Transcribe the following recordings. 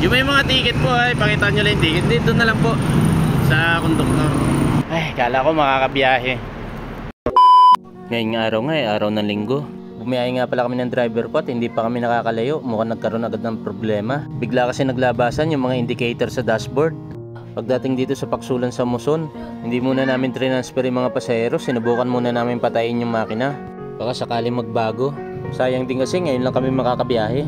Yung may mga ticket po ay pakita nyo lang yung ticket. Dito na lang po sa konduktor. Ay, kala ko makakabiyahe. Ngayong araw nga araw ng linggo. Bumiyahe nga pala kami ng driver ko at hindi pa kami nakakalayo. Mukhang nagkaroon agad ng problema. Bigla kasi naglabasan yung mga indicator sa dashboard. Pagdating dito sa Paksulan sa Muson, hindi muna namin transfer yung mga pasahero. Sinubukan muna namin patayin yung makina. Baka sakaling magbago. Sayang din kasi ngayon lang kami makakabiyahe.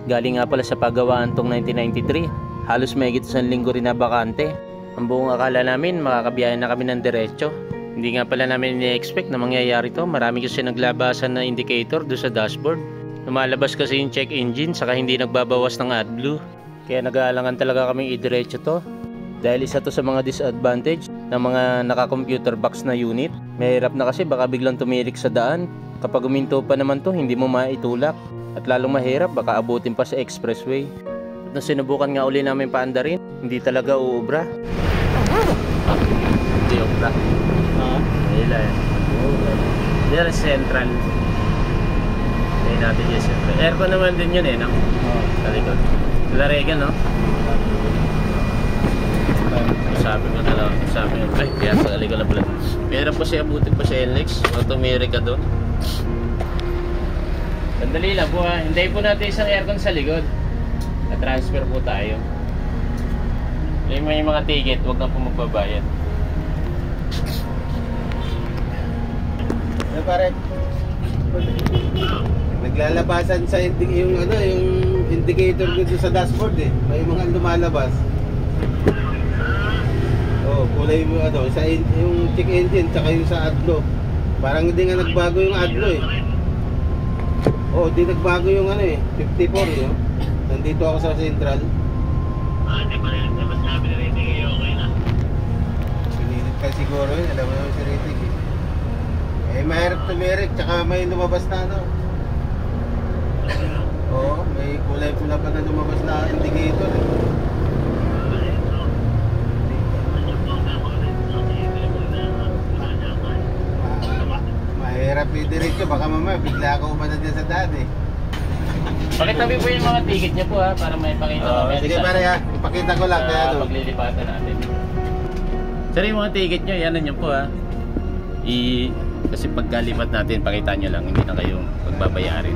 Galing nga pala sa pagawaan tong 1993. Halos mahigit sa linggo rin na bakante. Ang buong akala namin makakabiyahe na kami ng diretso. Hindi nga pala namin ini-expect na mangyayari to. Marami kasi naglabasan na indicator doon sa dashboard. Lumalabas kasi yung check engine saka hindi nagbabawas ng AdBlue. Kaya nag-aalangan talaga kaming idiretso to. Dahil isa to sa mga disadvantage ng mga naka-computer box na unit. Mahirap na kasi baka biglang tumirik sa daan. Kapag uminto pa naman to, hindi mo maitulak. At lalong mahirap, baka abutin pa sa expressway. At nung sinubukan nga uli namin paandarin, hindi talaga uubra. Hindi ubra. Hila yan. Diyan central. Tayo natin yung central. Aircon naman din yun no? Sa likod. Larega, no? Sabi ko na lang. Sabi ko, ay, kaya sa likod na pala. Pero po siya abutin pa sa LX. Pag tumirik ka doon. Sandali lang po ha. Hintayin po natin isang aircon sa likod. Na-transfer po tayo. Yung mga ticket, huwag na po magbabayad. Pare, naglalabasan sa yung indicator dito sa dashboard eh. May mga lumalabas. Oh, kulay mo yung check engine tsaka yung sa AdBlue. Parang hindi nga nagbago yung AdBlue eh. Oh, di nagbago yung 54 yun. Nandito ako sa Central. Di ba sabi na rin okay na? Pinilit ka siguro yun, alam mo naman si Ritik eh. Mahirap tumirik, tsaka may lumabas na Oo, may kulay pula pa na lumabas na indicator eh. Mahirap i-diretso, baka mamaya bigla ako umana dyan sa daan eh. Pakitabi po yung mga ticket niya po ha, para may pakita kami. Sige pare ha, ipakita ko lang kaya doon. Paglilipatan natin. Sir, yung mga ticket nyo, yan nyo po ha. Kasi pagkalipat natin, pakita nyo lang, hindi na kayo pagbabayarin.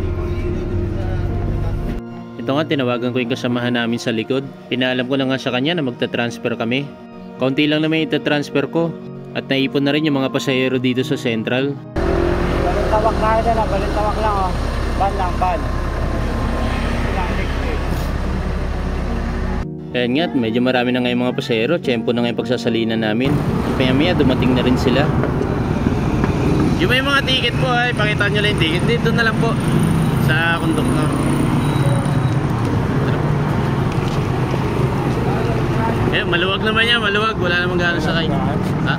Ito nga, tinawagan ko yung kasamahan namin sa likod. Pinaalam ko na nga sa kanya na magta-transfer kami. Kaunti lang naman ita-transfer ko. At naipon na rin yung mga pasahero dito sa Central. Balintawak na rin na, balintawak lang oh. Ban lang, ban. Kaya nga, medyo marami na ngayon mga pasahero. Tiyempo na ngayon pagsasalinan namin. Maya-maya, dumating na rin sila. Yung may mga ticket po ay pakita nyo lang yung ticket. Dito na lang po sa konduktor. Eh, maluwag naman yan, maluwag. Wala namang gano'n sakay. Ha?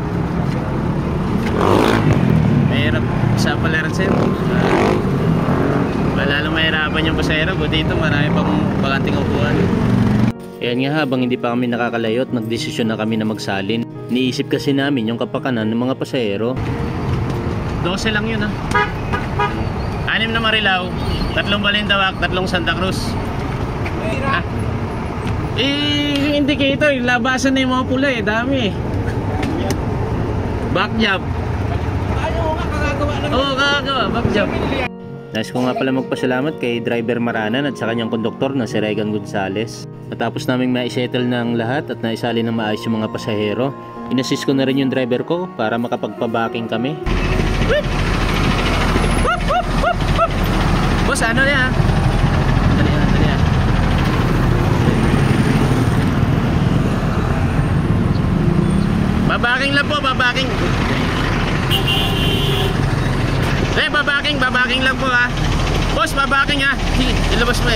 Mahirap. Isa pala rin sir. Wala lang mahirapan yung pasahero. Buti ito, marami pang bakanting upuan. Kaya nga habang hindi pa kami nakakalayo at nagdesisyon na kami na magsalin, iniisip kasi namin yung kapakanan ng mga pasahero. 12 lang yun ha. 6 na Marilao, 3 Balintawak, 3 Santa Cruz. Ha? Yung indicator, labasan na yung mga pula eh, dami eh. Back job. Oo, kakagawa, back job. Nais ko nga pala magpasalamat kay driver Maranan at sa kanyang konduktor na si Regan Gonzales. Natapos naming maisettle ng lahat at naisali ng maayos yung mga pasahero. Inassist ko na rin yung driver ko para makapagpabaking kami. Boss, ano niya? Dali yan. Babaking lang po, babaking. Babaking lang po ha. Boss, babaking ha. Ilabas mo.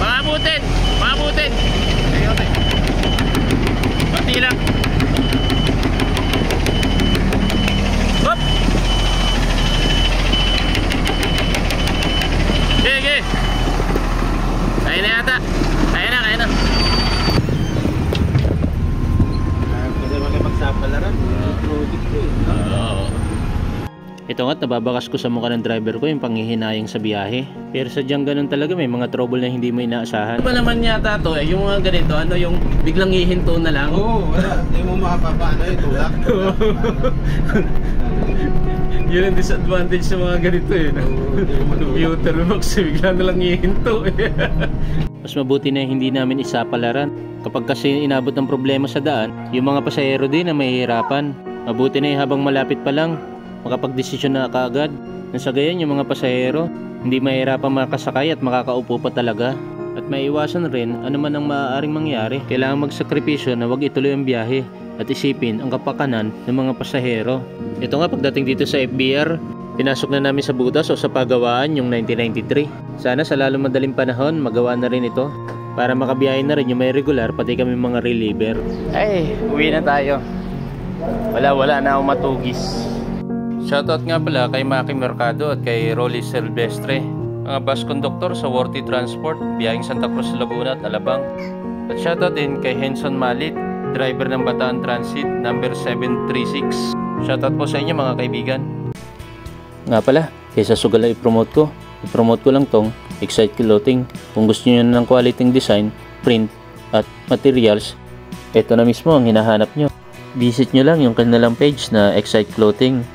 Pangabutin. Pati lang. Hop. Sige. Kaya na yata. Kaya na. Kasi makipagsampalaran, project ko eh. Oo. Ito nga't nababakas ko sa mukha ng driver ko yung panghihinayang sa biyahe. Pero sadyang ganun talaga, may mga trouble na hindi mo inaasahan. Ano ba naman yata to yung mga ganito, yung biglang hihinto na lang? Oo, wala. Hindi mo makapapaano tulak. Yun ang disadvantage sa mga ganito Computer box, bigla na lang hihinto Mas mabuti na hindi namin isapalaran. Kapag kasi inabot ng problema sa daan, yung mga pasahero din na mahihirapan. Mabuti na habang malapit pa lang, makapagdesisyon na kaagad. Nang sa gayon yung mga pasahero, hindi mahirapan makasakay at makakaupo pa talaga. At maiwasan rin anuman ang maaaring mangyari. Kailangan magsakripisyo na wag ituloy ang biyahe at isipin ang kapakanan ng mga pasahero. Ito nga pagdating dito sa FBR, pinasok na namin sa butas o sa pagawaan yung 1993. Sana sa lalong madaling panahon magawa na rin ito para makabiyahe na rin yung may regular pati kami mga reliever. Ay, uwi na tayo. Wala na akong matugis. Shoutout nga pala kay Maki Mercado at kay Rolly Silvestre, mga bus conductor sa Worthy Transport, biyaheng Santa Cruz, Laguna at Alabang. At shoutout din kay Henson Malit, driver ng Bataan Transit number 736. Shoutout po sa inyo mga kaibigan. Nga pala, kaysa sugal na i-promote ko lang tong Excite Clothing. Kung gusto nyo ng quality design, print at materials, ito na mismo ang hinahanap nyo. Visit nyo lang yung kanilang page na Excite Clothing.